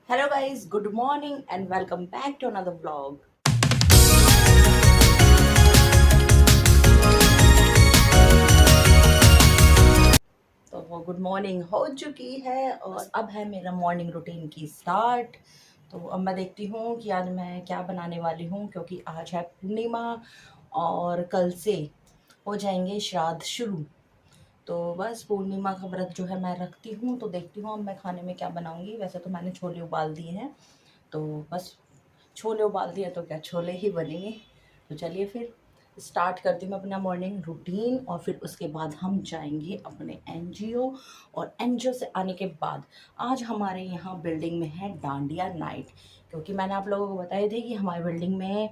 Hello guys, good morning and welcome back to another vlog. तो good morning हो चुकी है और अब है मेरा मॉर्निंग रूटीन की स्टार्ट। तो अब मैं देखती हूँ कि आज मैं क्या बनाने वाली हूँ, क्योंकि आज है पूर्णिमा और कल से हो जाएंगे श्राद्ध शुरू। तो बस पूर्णिमा का व्रत जो है मैं रखती हूँ, तो देखती हूँ अब मैं खाने में क्या बनाऊँगी। वैसे तो मैंने छोले उबाल दिए हैं, तो बस छोले उबाल दिए तो क्या छोले ही बनेंगे। तो चलिए फिर स्टार्ट करती हूँ अपना मॉर्निंग रूटीन, और फिर उसके बाद हम जाएंगे अपने एनजीओ। और एनजीओ से आने के बाद आज हमारे यहाँ बिल्डिंग में है डांडिया नाइट, क्योंकि मैंने आप लोगों को बताए थे कि हमारी बिल्डिंग में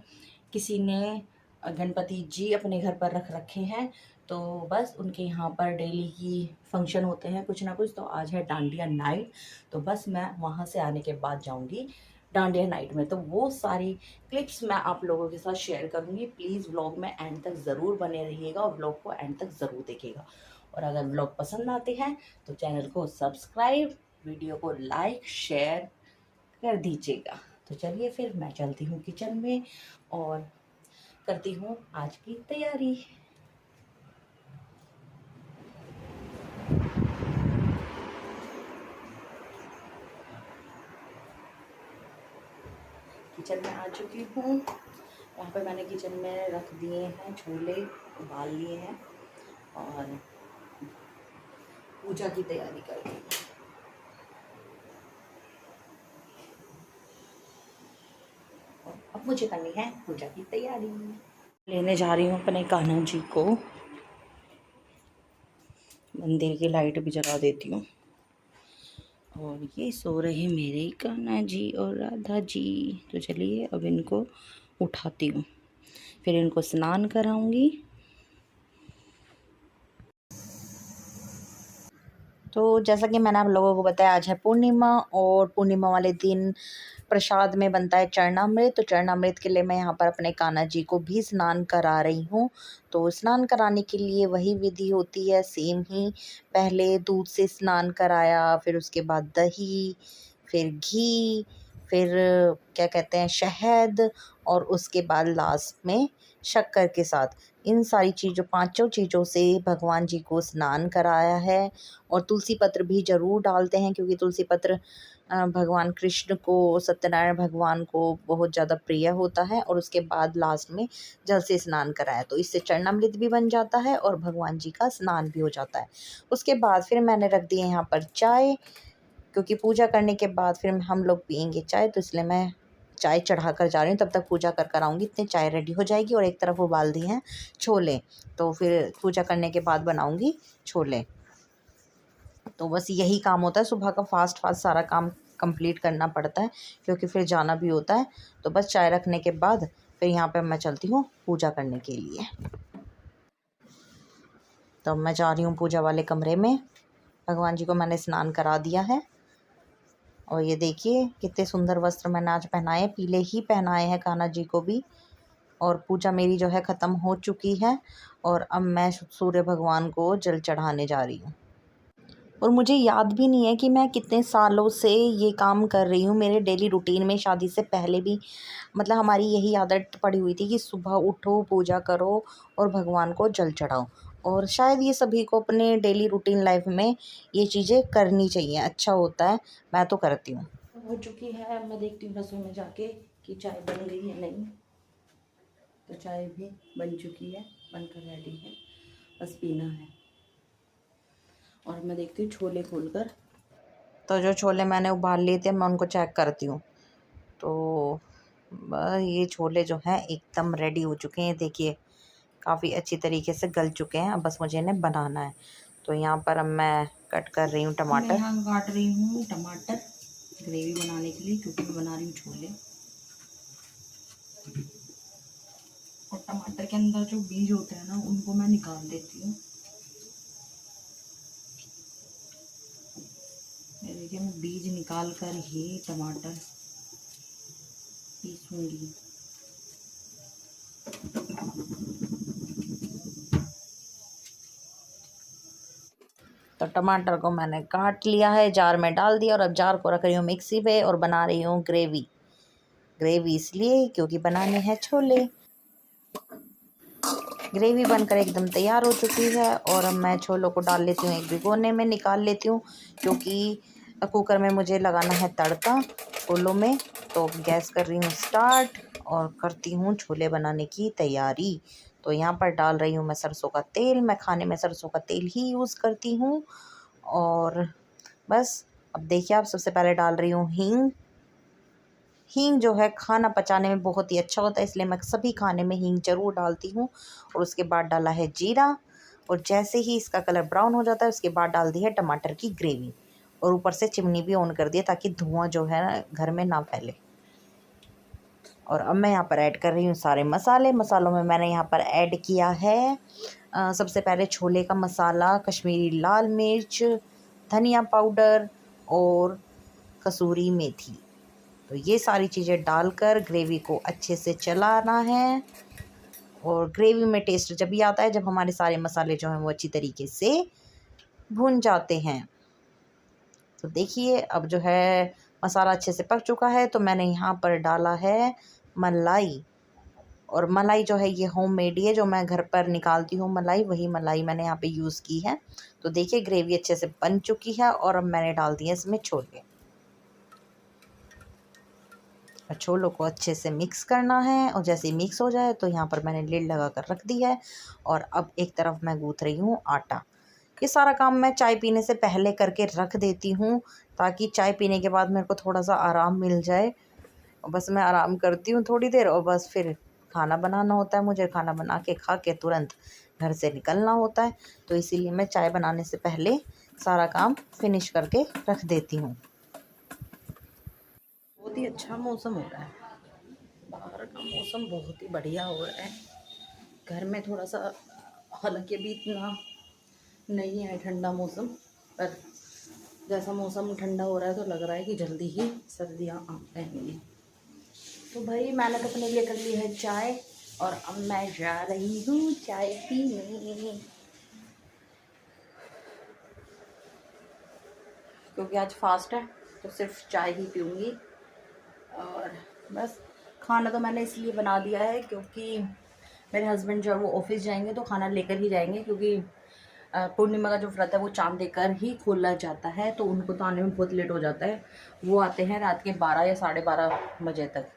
किसी ने गणपति जी अपने घर पर रख रखे हैं। तो बस उनके यहाँ पर डेली की फंक्शन होते हैं कुछ ना कुछ, तो आज है डांडिया नाइट। तो बस मैं वहाँ से आने के बाद जाऊँगी डांडिया नाइट में। तो वो सारी क्लिप्स मैं आप लोगों के साथ शेयर करूँगी। प्लीज़ व्लॉग में एंड तक ज़रूर बने रहिएगा और व्लॉग को एंड तक ज़रूर देखिएगा। और अगर व्लॉग पसंद आते हैं तो चैनल को सब्सक्राइब, वीडियो को लाइक शेयर कर दीजिएगा। तो चलिए फिर मैं चलती हूँ किचन में और करती हूँ आज की तैयारी। किचन में आ चुकी हूँ। यहाँ पे मैंने किचन में रख दिए हैं छोले, उबाल लिए हैं और पूजा की तैयारी कर रही हूँ। और अब मुझे करनी है पूजा की तैयारी। लेने जा रही हूँ अपने कान्हा जी को, मंदिर की लाइट भी जला देती हूँ। और ये सो रहे मेरे कान्हा जी और राधा जी। तो चलिए अब इनको उठाती हूँ, फिर इनको स्नान कराऊंगी। तो जैसा कि मैंने आप लोगों को बताया, आज है पूर्णिमा और पूर्णिमा वाले दिन प्रसाद में बनता है चरणामृत। तो चरणामृत के लिए मैं यहाँ पर अपने कान्हा जी को भी स्नान करा रही हूँ। तो स्नान कराने के लिए वही विधि होती है सेम ही। पहले दूध से स्नान कराया, फिर उसके बाद दही, फिर घी, फिर क्या कहते हैं शहद, और उसके बाद लास्ट में शक्कर के साथ इन सारी चीज़ों, पांचों चीज़ों से भगवान जी को स्नान कराया है। और तुलसी पत्र भी ज़रूर डालते हैं, क्योंकि तुलसी पत्र भगवान कृष्ण को, सत्यनारायण भगवान को बहुत ज़्यादा प्रिय होता है। और उसके बाद लास्ट में जल से स्नान कराया, तो इससे चरणामृत भी बन जाता है और भगवान जी का स्नान भी हो जाता है। उसके बाद फिर मैंने रख दिए यहाँ पर चाय, क्योंकि पूजा करने के बाद फिर हम लोग पियेंगे चाय, तो इसलिए मैं चाय चढ़ा कर जा रही हूँ। तब तक पूजा कर आऊँगी, इतनी चाय रेडी हो जाएगी। और एक तरफ उबाल दिए हैं छोले, तो फिर पूजा करने के बाद बनाऊँगी छोले। तो बस यही काम होता है, सुबह का फास्ट सारा काम कंप्लीट करना पड़ता है, क्योंकि फिर जाना भी होता है। तो बस चाय रखने के बाद फिर यहाँ पे मैं चलती हूँ पूजा करने के लिए। तो मैं जा रही हूँ पूजा वाले कमरे में। भगवान जी को मैंने स्नान करा दिया है। और ये देखिए कितने सुंदर वस्त्र मैंने आज पहनाए, पीले ही पहनाए हैं कान्हा जी को भी। और पूजा मेरी जो है ख़त्म हो चुकी है, और अब मैं सूर्य भगवान को जल चढ़ाने जा रही हूँ। और मुझे याद भी नहीं है कि मैं कितने सालों से ये काम कर रही हूँ। मेरे डेली रूटीन में शादी से पहले भी मतलब हमारी यही आदत पड़ी हुई थी कि सुबह उठो, पूजा करो और भगवान को जल चढ़ाओ। और शायद ये सभी को अपने डेली रूटीन लाइफ में ये चीज़ें करनी चाहिए, अच्छा होता है। मैं तो करती हूँ। हो चुकी है, मैं देखती हूँ रसोई में जाके कि चाय बन गई है नहीं। तो चाय भी बन चुकी है, बनकर रेडी है, बस पीना है। और मैं देखती हूँ छोले खोलकर। तो जो छोले मैंने उबाल लिए थे मैं उनको चेक करती हूँ। तो बस ये छोले जो हैं एकदम रेडी हो चुके हैं, देखिए काफ़ी अच्छी तरीके से गल चुके हैं। अब बस मुझे इन्हें बनाना है। तो यहाँ पर अब मैं कट कर रही हूँ टमाटर। मैं यहाँ काट रही हूँ टमाटर ग्रेवी बनाने के लिए, क्योंकि मैं बना रही हूँ छोले। और टमाटर के अंदर जो बीज होते हैं ना, उनको मैं निकाल देती हूँ। ये देखिए मैं बीज निकाल कर ही टमाटर पीसूँगी। तो टमाटर को मैंने काट लिया है, जार में डाल दिया और अब जार को रख रही हूँ मिक्सी पे और बना रही हूँ ग्रेवी। ग्रेवी इसलिए क्योंकि बनाने हैं छोले। ग्रेवी बनकर एकदम तैयार हो चुकी है और अब मैं छोलों को डाल लेती हूँ एक भिगोने में, निकाल लेती हूँ क्योंकि कुकर में मुझे लगाना है तड़का छोलों में। तो गैस कर रही हूँ स्टार्ट और करती हूँ छोले बनाने की तैयारी। तो यहाँ पर डाल रही हूँ मैं सरसों का तेल। मैं खाने में सरसों का तेल ही यूज़ करती हूँ। और बस अब देखिए, आप सबसे पहले डाल रही हूँ हींग। हींग जो है खाना पचाने में बहुत ही अच्छा होता है, इसलिए मैं सभी खाने में हींग ज़रूर डालती हूँ। और उसके बाद डाला है जीरा और जैसे ही इसका कलर ब्राउन हो जाता है उसके बाद डाल दी है टमाटर की ग्रेवी और ऊपर से चिमनी भी ऑन कर दिया ताकि धुआं जो है ना घर में ना फैले। और अब मैं यहाँ पर ऐड कर रही हूँ सारे मसाले। मसालों में मैंने यहाँ पर ऐड किया है सबसे पहले छोले का मसाला, कश्मीरी लाल मिर्च, धनिया पाउडर और कसूरी मेथी। तो ये सारी चीज़ें डालकर ग्रेवी को अच्छे से चलाना है। और ग्रेवी में टेस्ट जब भी आता है जब हमारे सारे मसाले जो हैं वो अच्छी तरीके से भुन जाते हैं। तो देखिए अब जो है मसाला अच्छे से पक चुका है। तो मैंने यहाँ पर डाला है मलाई। और मलाई जो है ये होममेड ही है, जो मैं घर पर निकालती हूँ मलाई, वही मलाई मैंने यहाँ पे यूज़ की है। तो देखिए ग्रेवी अच्छे से बन चुकी है और अब मैंने डाल दिए इसमें छोले। छोलों को अच्छे से मिक्स करना है और जैसे ही मिक्स हो जाए तो यहाँ पर मैंने लिड लगा कर रख दी है। और अब एक तरफ मैं गूँथ रही हूँ आटा। ये सारा काम मैं चाय पीने से पहले करके रख देती हूँ ताकि चाय पीने के बाद मेरे को थोड़ा सा आराम मिल जाए। और बस मैं आराम करती हूँ थोड़ी देर और बस फिर खाना बनाना होता है मुझे। खाना बना के खा के तुरंत घर से निकलना होता है। तो इसीलिए मैं चाय बनाने से पहले सारा काम फिनिश करके रख देती हूँ। बहुत ही अच्छा मौसम हो रहा है, बाहर का मौसम बहुत ही बढ़िया हो रहा है। घर में थोड़ा सा हालांकि अभी इतना नहीं है ठंडा मौसम, पर जैसा मौसम ठंडा हो रहा है तो लग रहा है कि जल्दी ही सर्दियाँ आ जाएंगी। तो भाई मैंने तो अपने लिए कर ली है चाय और अब मैं जा रही हूँ चाय पीने, क्योंकि आज फास्ट है तो सिर्फ चाय ही पीऊँगी। और बस खाना तो मैंने इसलिए बना दिया है क्योंकि मेरे हस्बैंड जो है वो ऑफिस जाएंगे तो खाना लेकर ही जाएंगे, क्योंकि पूर्णिमा का जो व्रत है वो चांद देकर ही खोला जाता है। तो उनको तो आने में बहुत लेट हो जाता है, वो आते हैं रात के 12 या 12:30 बजे तक।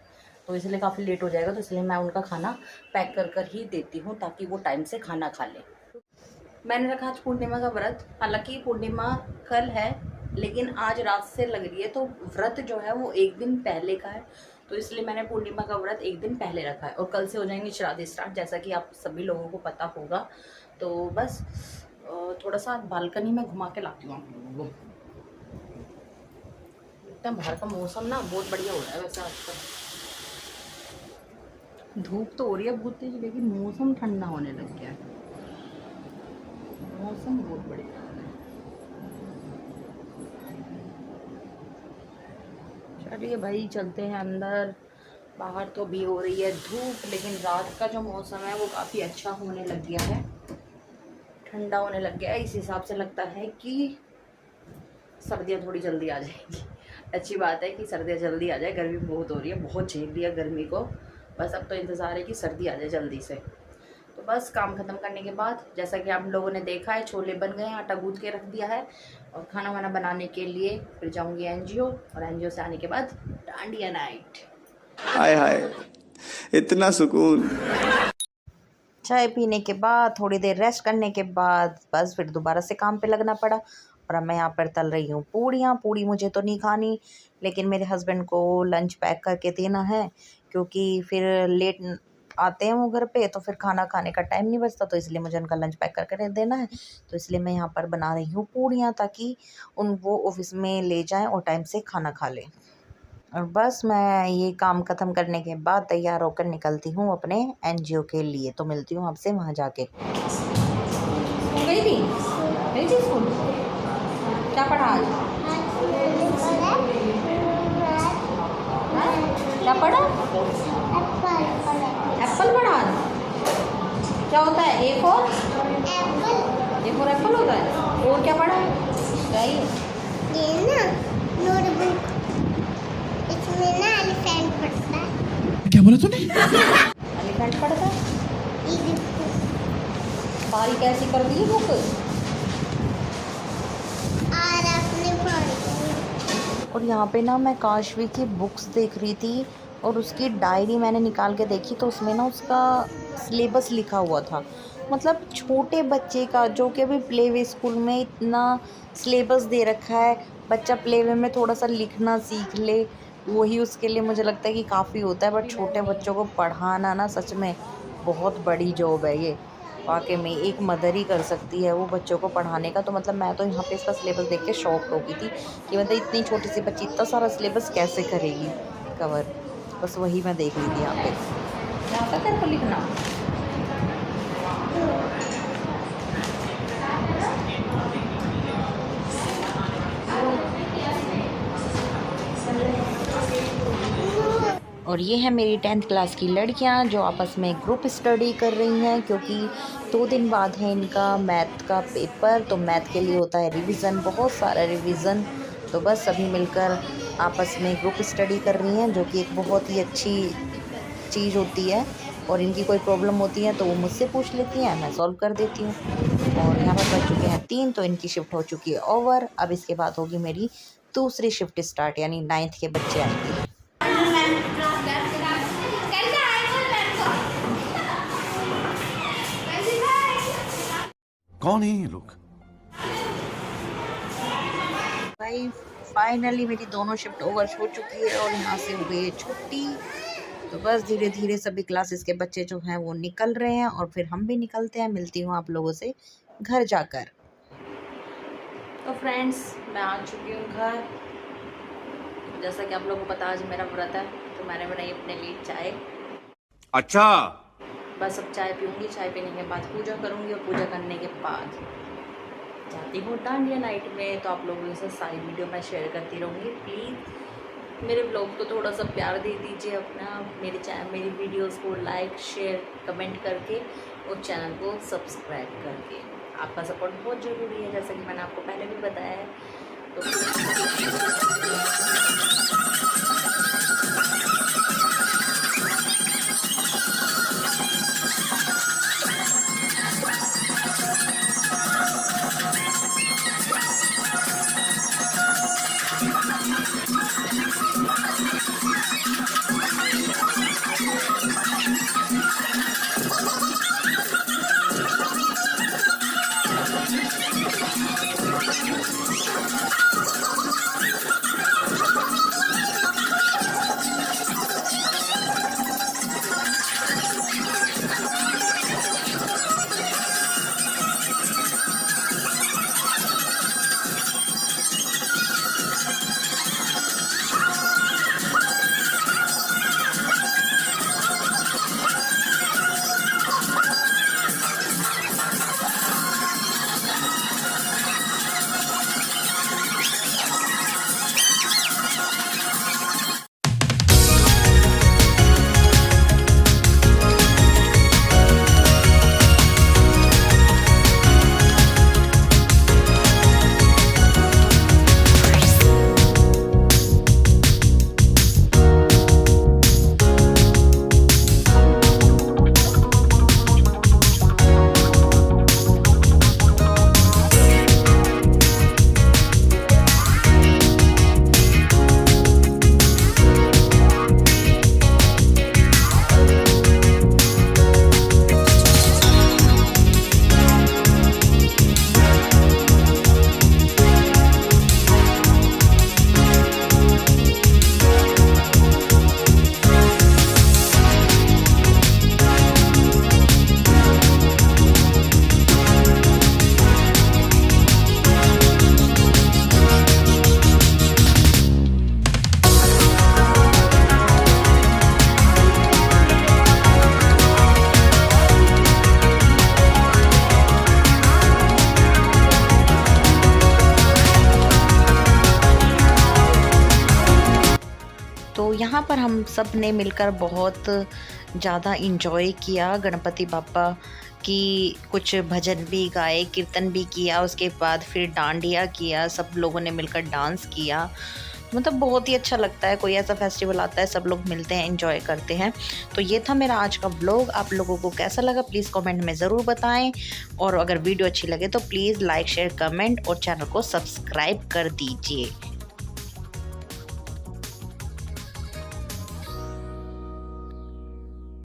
तो इसलिए काफ़ी लेट हो जाएगा, तो इसलिए मैं उनका खाना पैक कर ही देती हूँ ताकि वो टाइम से खाना खा लें। मैंने रखा आज पूर्णिमा का व्रत। हालांकि पूर्णिमा कल है लेकिन आज रात से लग रही है, तो व्रत जो है वो एक दिन पहले का है। तो इसलिए मैंने पूर्णिमा का व्रत एक दिन पहले रखा है और कल से हो जाएंगे श्राद्ध स्टार्ट, जैसा कि आप सभी लोगों को पता होगा। तो बस थोड़ा सा बालकनी में घुमा के लाती हूँ आप लोगों को। इतना बाहर का मौसम ना बहुत बढ़िया हो रहा है वैसे आजकल। धूप तो हो रही है बहुत तेज लेकिन मौसम ठंडा होने लग गया है, मौसम बहुत बढ़िया है। चलिए भाई चलते हैं अंदर। बाहर तो भी हो रही है धूप लेकिन रात का जो मौसम है वो काफ़ी अच्छा होने लग गया है, ठंडा होने लग गया है। इस हिसाब से लगता है कि सर्दियाँ थोड़ी जल्दी आ जाएंगी। अच्छी बात है कि सर्दियाँ जल्दी आ जाए, गर्मी बहुत हो रही है, बहुत झेल रही है गर्मी को। बस अब तो इंतज़ार है कि सर्दी आ जाए जल्दी से। तो बस काम ख़त्म करने के बाद जैसा कि आप लोगों ने देखा है छोले बन गए हैं, आटा गूँथ के रख दिया है और खाना वाना बनाने के लिए फिर जाऊँगी एनजीओ और एनजीओ से आने के बाद डांडिया नाइट। हाय हाय इतना सुकून। चाय पीने के बाद थोड़ी देर रेस्ट करने के बाद बस फिर दोबारा से काम पे लगना पड़ा। और अब मैं यहाँ पर तल रही हूँ पूड़ियाँ। पूड़ी मुझे तो नहीं खानी लेकिन मेरे हस्बैंड को लंच पैक करके देना है, क्योंकि फिर लेट आते हैं वो घर पे तो फिर खाना खाने का टाइम नहीं बचता। तो इसलिए मुझे उनका लंच पैक करके देना है। तो इसलिए मैं यहाँ पर बना रही हूँ पूड़ियाँ ताकि वो ऑफिस में ले जाएँ और टाइम से खाना खा लें। और बस मैं ये काम ख़त्म करने के बाद तैयार होकर निकलती हूँ अपने एनजीओ के लिए। तो मिलती हूँ आपसे वहाँ जाके। गई थी स्कूल? क्या पढ़ा आज? क्या पढ़ा? एप्पल पढ़ा आज? क्या होता है? ए फॉर ये फोर एप्पल होता है। और क्या पढ़ा है? क्या ये ना नोटबुक, इसमें ना एलिफेंट पड़ता है। क्या बोला तूने? एलिफेंट पढ़ता है। ये देखो, सारी कैसी कर दी बुक? और अपने पढ़। और यहाँ पे ना मैं काशवी की बुक्स देख रही थी और उसकी डायरी मैंने निकाल के देखी तो उसमें ना उसका सिलेबस लिखा हुआ था। मतलब छोटे बच्चे का जो कि अभी प्ले वे स्कूल में इतना सिलेबस दे रखा है, बच्चा प्ले वे में थोड़ा सा लिखना सीख ले, वही उसके लिए मुझे लगता है कि काफ़ी होता है। बट छोटे बच्चों को पढ़ाना ना सच में बहुत बड़ी जॉब है ये। वाकई में एक मदर ही कर सकती है वो बच्चों को पढ़ाने का। तो मतलब मैं तो यहाँ पे इसका सिलेबस देख के शॉक हो गई थी कि मतलब इतनी छोटी सी बच्ची इतना सारा सिलेबस कैसे करेगी कवर। बस वही मैं देख रही थी यहाँ पे। यहाँ तक तेरे को लिखना। और ये है मेरी 10th क्लास की लड़कियां जो आपस में ग्रुप स्टडी कर रही हैं, क्योंकि 2 दिन बाद है इनका मैथ का पेपर। तो मैथ के लिए होता है रिवीज़न, बहुत सारा रिवीज़न। तो बस सभी मिलकर आपस में ग्रुप स्टडी कर रही हैं, जो कि एक बहुत ही अच्छी चीज़ होती है। और इनकी कोई प्रॉब्लम होती है तो वो मुझसे पूछ लेती हैं, मैं सॉल्व कर देती हूँ। और यहाँ पर बज चुके हैं 3, तो इनकी शिफ्ट हो चुकी है ओवर। अब इसके बाद होगी मेरी दूसरी शिफ्ट स्टार्ट, यानी 9th के बच्चे आएंगे। कौन है ये लोग? भाई फाइनली मेरी दोनों शिफ्ट ओवर हो चुकी है और यहाँ से हो गई है छुट्टी। तो बस धीरे धीरे सभी क्लासेस के बच्चे जो हैं वो निकल रहे हैं और फिर हम भी निकलते हैं। मिलती हूँ आप लोगों से घर जाकर। तो फ्रेंड्स मैं आ चुकी हूँ घर। जैसा कि आप लोगों को पता आज मेरा व्रत है, तो मैंने बनाई अपने लिए चाय। अच्छा, बस अब चाय पीऊँगी, चाय पीने के बाद पूजा करूँगी और पूजा करने के बाद जाती हूँ डांडिया नाइट में। तो आप लोगों से सारी वीडियो मैं शेयर करती रहूँगी। प्लीज़ मेरे ब्लॉग को थोड़ा सा प्यार दे दीजिए अपना, मेरी वीडियोस को लाइक शेयर कमेंट करके और चैनल को सब्सक्राइब करके। आपका सपोर्ट बहुत ज़रूरी है, जैसा कि मैंने आपको पहले भी बताया है। तो यहाँ पर हम सब ने मिलकर बहुत ज़्यादा इंजॉय किया गणपति बापा कि कुछ भजन भी गाए, कीर्तन भी किया, उसके बाद फिर डांडिया किया, सब लोगों ने मिलकर डांस किया। मतलब बहुत ही अच्छा लगता है, कोई ऐसा फेस्टिवल आता है सब लोग मिलते हैं, एंजॉय करते हैं। तो ये था मेरा आज का ब्लॉग। आप लोगों को कैसा लगा प्लीज़ कमेंट में ज़रूर बताएं, और अगर वीडियो अच्छी लगे तो प्लीज़ लाइक शेयर कमेंट और चैनल को सब्सक्राइब कर दीजिए।